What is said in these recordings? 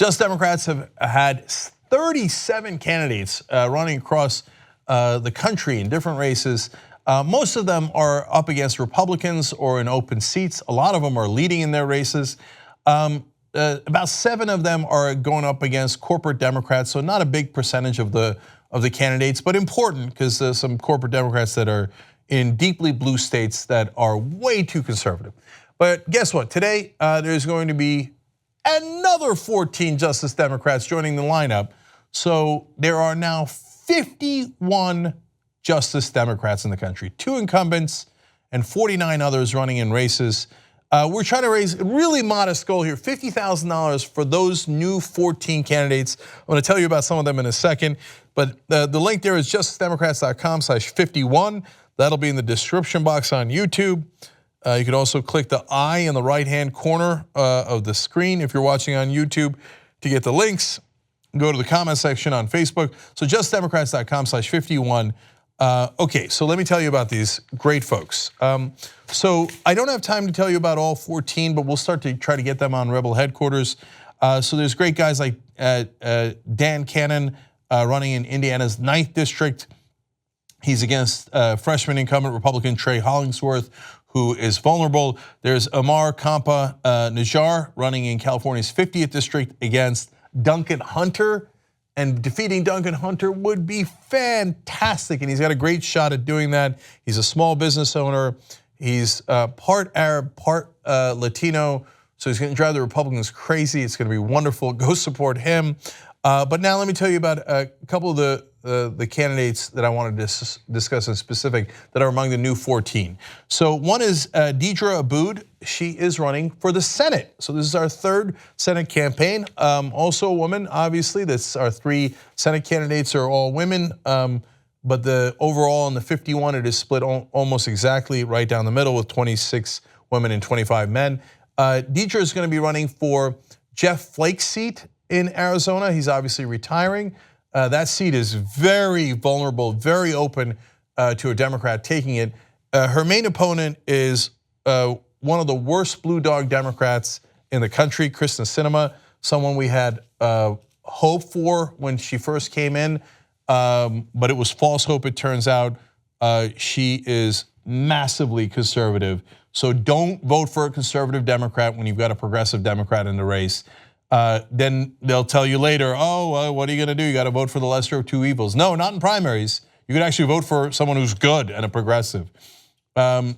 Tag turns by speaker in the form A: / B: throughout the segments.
A: Just Democrats have had 37 candidates running across the country in different races. Most of them are up against Republicans or in open seats. A lot of them are leading in their races. About 7 of them are going up against corporate Democrats, so not a big percentage of the candidates, but important because there's some corporate Democrats that are in deeply blue states that are way too conservative. But guess what? Today, there's going to be another 14 Justice Democrats joining the lineup. So there are now 51 Justice Democrats in the country, 2 incumbents and 49 others running in races. We're trying to raise a really modest goal here, $50,000 for those new 14 candidates. I'm gonna tell you about some of them in a second, but the link there is justicedemocrats.com/51. That'll be in the description box on YouTube. You can also click the I in the right-hand corner of the screen if you're watching on YouTube to get the links. Go to the comment section on Facebook. So justdemocrats.com/51. Okay, so let me tell you about these great folks. So I don't have time to tell you about all 14, but we'll start to try to get them on Rebel headquarters. So there's great guys like Dan Cannon running in Indiana's 9th district. He's against freshman incumbent Republican Trey Hollingsworth, who is vulnerable. There's Amar Kampa Najjar running in California's 50th district against Duncan Hunter. And defeating Duncan Hunter would be fantastic, and he's got a great shot at doing that. He's a small business owner. He's part Arab, part Latino, so he's gonna drive the Republicans crazy. It's gonna be wonderful. Go support him. But now let me tell you about a couple of the candidates that I wanted to discuss in specific that are among the new 14. So one is Deidre Abood. She is running for the Senate. So this is our 3rd Senate campaign. Also a woman, obviously. That's our 3 Senate candidates are all women. But the overall in the 51, it is split almost exactly right down the middle with 26 women and 25 men. Deidre is gonna be running for Jeff Flake's seat in Arizona. He's obviously retiring. That seat is very vulnerable, very open to a Democrat taking it. Her main opponent is one of the worst blue dog Democrats in the country, Kristen Sinema, someone we had hope for when she first came in, but it was false hope, it turns out. She is massively conservative. So don't vote for a conservative Democrat when you've got a progressive Democrat in the race. Then they'll tell you later, oh, what are you gonna do? You gotta vote for the lesser of 2 evils. No, not in primaries. You could actually vote for someone who's good and a progressive.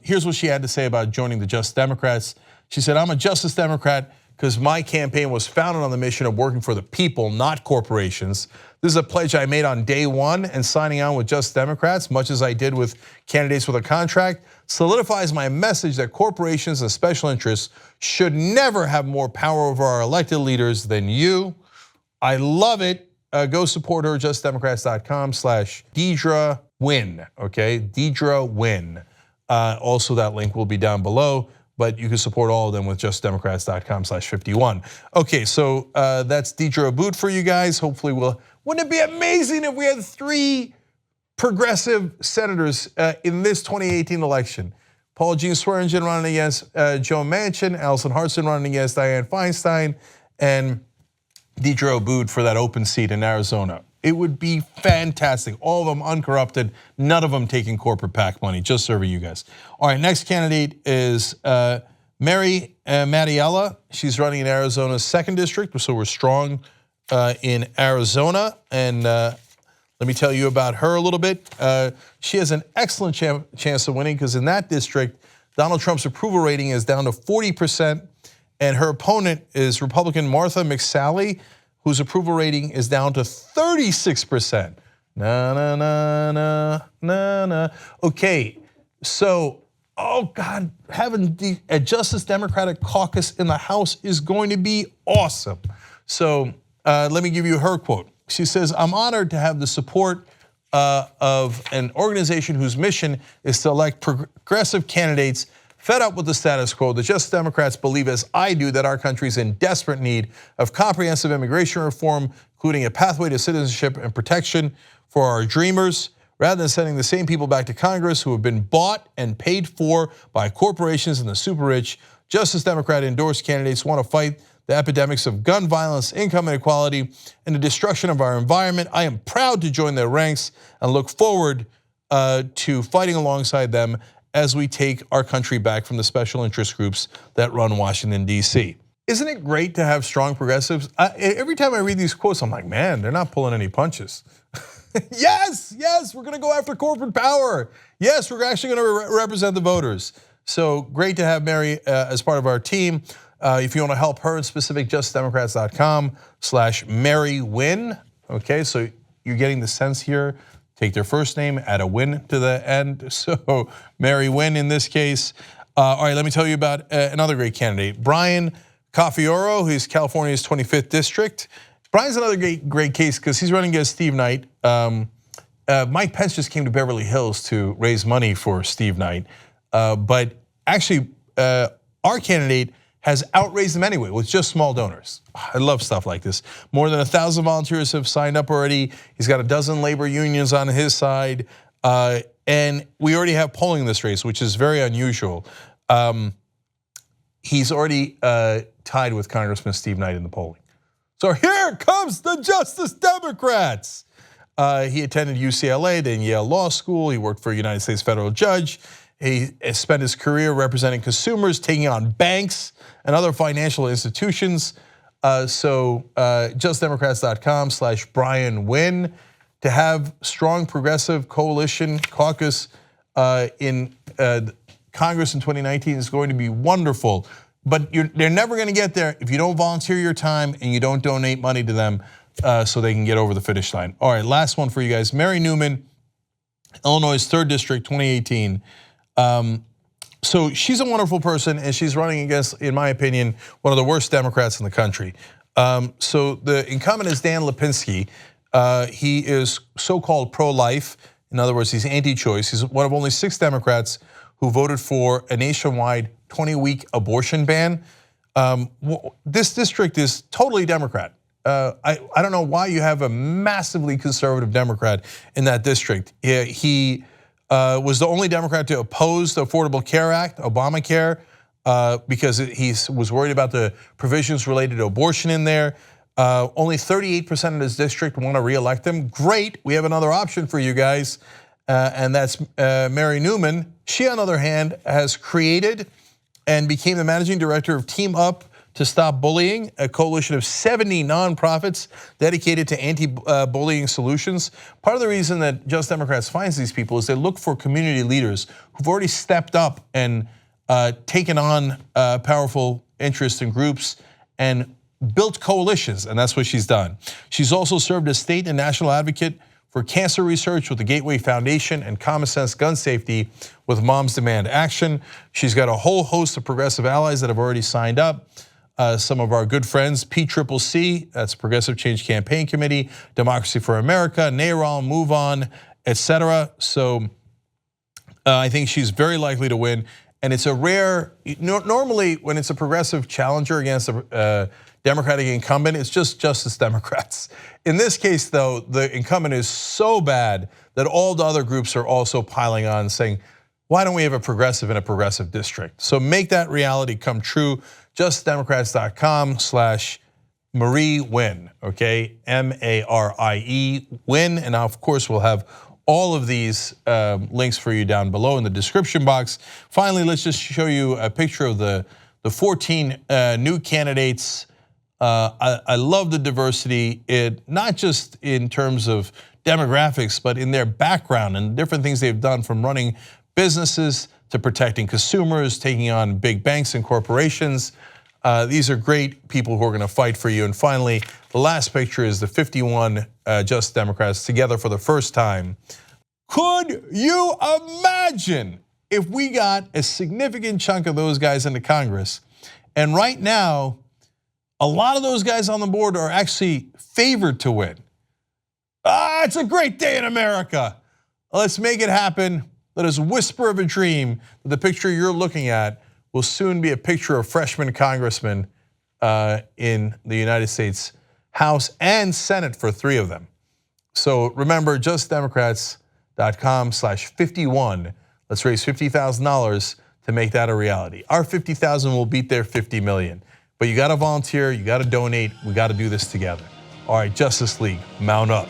A: Here's what she had to say about joining the Just Democrats. She said, I'm a Justice Democrat because my campaign was founded on the mission of working for the people, not corporations. This is a pledge I made on day 1, and signing on with Just Democrats, much as I did with candidates with a contract, solidifies my message that corporations and special interests should never have more power over our elected leaders than you. I love it. Go support her, justdemocrats.com/Deidra win, okay? Deidra win. Also, that link will be down below, but you can support all of them with justdemocrats.com/51. Okay, so that's Deidre Abood for you guys. Hopefully wouldn't it be amazing if we had 3 progressive senators in this 2018 election? Paul Jean Swearengin running against Joe Manchin, Allison Hartson running against Dianne Feinstein, and Deidre Abood for that open seat in Arizona. It would be fantastic. All of them uncorrupted, none of them taking corporate PAC money, just serving you guys. All right, next candidate is Matiella. She's running in Arizona's 2nd district, so we're strong in Arizona. And let me tell you about her a little bit. She has an excellent chance of winning because in that district, Donald Trump's approval rating is down to 40%, and her opponent is Republican Martha McSally, whose approval rating is down to 36%. Na na na na na na. Okay, so oh God, having a Justice Democratic caucus in the House is going to be awesome. So let me give you her quote. She says, I'm honored to have the support of an organization whose mission is to elect progressive candidates fed up with the status quo. The Just Democrats believe, as I do, that our country is in desperate need of comprehensive immigration reform, including a pathway to citizenship and protection for our dreamers. Rather than sending the same people back to Congress who have been bought and paid for by corporations and the super rich, Justice Democrat endorsed candidates want to fight the epidemics of gun violence, income inequality, and the destruction of our environment. I am proud to join their ranks and look forward to fighting alongside them as we take our country back from the special interest groups that run Washington, D.C. Isn't it great to have strong progressives? Every time I read these quotes, I'm like, man, they're not pulling any punches. Yes, we're gonna go after corporate power. Yes, we're actually gonna represent the voters. So great to have Mary as part of our team. If you wanna help her, it's specific, justdemocrats.com/MaryWin. Okay, so you're getting the sense here. Take their first name, add a win to the end. So Mary Win in this case. All right, let me tell you about another great candidate, Brian Cafiero, who's California's 25th district. Brian's another great case because he's running against Steve Knight. Mike Pence just came to Beverly Hills to raise money for Steve Knight, but actually our candidate has outraised them anyway with just small donors. I love stuff like this. More than 1,000 volunteers have signed up already. He's got a dozen labor unions on his side, and we already have polling in this race, which is very unusual. He's already tied with Congressman Steve Knight in the polling. So here comes the Justice Democrats. He attended UCLA, then Yale Law School. He worked for a United States federal judge. He spent his career representing consumers, taking on banks and other financial institutions. So justdemocrats.com/Brian Win to have strong progressive coalition caucus in Congress in 2019 is going to be wonderful. But they're never going to get there if you don't volunteer your time and you don't donate money to them so they can get over the finish line. All right, last one for you guys. Mary Newman, Illinois' 3rd District, 2018. So she's a wonderful person and she's running against, in my opinion, one of the worst Democrats in the country. So the incumbent is Dan Lipinski. He is so-called pro-life. In other words, he's anti-choice. He's one of only 6 Democrats who voted for a nationwide 20-week abortion ban. This district is totally Democrat. I don't know why you have a massively conservative Democrat in that district. He was the only Democrat to oppose the Affordable Care Act, Obamacare, because he was worried about the provisions related to abortion in there. Only 38% of his district want to re-elect him. Great, we have another option for you guys, and that's Mary Newman. She, on the other hand, has created and became the managing director of Team Up to Stop Bullying, a coalition of 70 nonprofits dedicated to anti-bullying solutions. Part of the reason that Just Democrats finds these people is they look for community leaders who've already stepped up and taken on powerful interests and groups and built coalitions, and that's what she's done. She's also served as state and national advocate for cancer research with the Gateway Foundation and Common Sense Gun Safety with Moms Demand Action. She's got a whole host of progressive allies that have already signed up. Some of our good friends, PCCC, that's Progressive Change Campaign Committee, Democracy for America, NARAL, Move On, etc. So I think she's very likely to win. And it's a rare, normally when it's a progressive challenger against a Democratic incumbent, it's just Justice Democrats. In this case though, the incumbent is so bad that all the other groups are also piling on saying, why don't we have a progressive in a progressive district? So make that reality come true. JustDemocrats.com/MarieWin, okay? M-A-R-I-E, win. And now of course we'll have all of these links for you down below in the description box. Finally, let's just show you a picture of the 14 new candidates. I love the diversity, not just in terms of demographics, but in their background and different things they've done, from running businesses to protecting consumers, taking on big banks and corporations. These are great people who are gonna fight for you. And finally, the last picture is the 51 Just Democrats together for the first time. Could you imagine if we got a significant chunk of those guys into Congress? And right now, a lot of those guys on the board are actually favored to win. It's a great day in America. Let's make it happen. Let us whisper of a dream that the picture you're looking at will soon be a picture of freshman congressmen in the United States House and Senate for 3 of them. So remember, justdemocrats.com/51. Let's raise $50,000 to make that a reality. Our 50,000 will beat their 50 million. But you got to volunteer, you got to donate, we got to do this together. All right, Justice League, mount up.